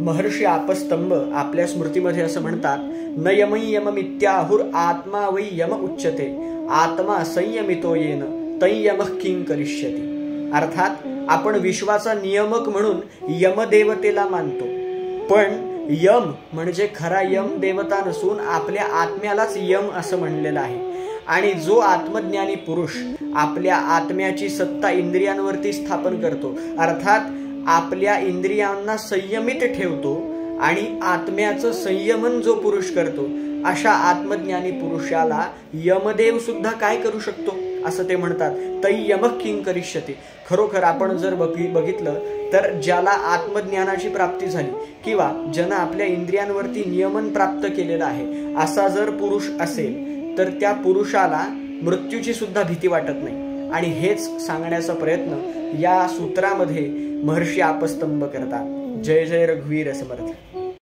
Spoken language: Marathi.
महर्षी आपस्तंभ आपल्या स्मृतीमध्ये असं म्हणतात, न यमै यममित्याहुर आत्मा वै यम उच्यते, आत्मा संयमितो येन तय्यमः किं करिष्यति. अर्थात आपण विश्वाचा नियमक म्हणून यमदेवतेला मानतो, पण यम म्हणजे खरा यम देवता नसून आपल्या आत्म्यालाच यम असं म्हणलेलं आहे. आणि जो आत्मज्ञानी पुरुष आपल्या आत्म्याची सत्ता इंद्रियांवरती स्थापन करतो, अर्थात आपल्या इंद्रियांना संयमित ठेवतो आणि आत्म्याचं संयमन जो पुरुष करतो, अशा आत्मज्ञानी पुरुषाला यमदेव सुद्धा काय करू शकतो असं ते म्हणतात. तय्यमः किं करिष्यति. खरोखर आपण जर बघितलं तर ज्याला आत्मज्ञानाची प्राप्ती झाली किंवा ज्यानं आपल्या इंद्रियांवरती नियमन प्राप्त केलेलं आहे, असा जर पुरुष असेल तर त्या पुरुषाला मृत्यूची सुद्धा भीती वाटत नाही. आणि हेच सांगण्याचा प्रयत्न या सूत्रामध्ये महर्षी आपस्तंभ करतात. जय जय रघुवीर समर्थ.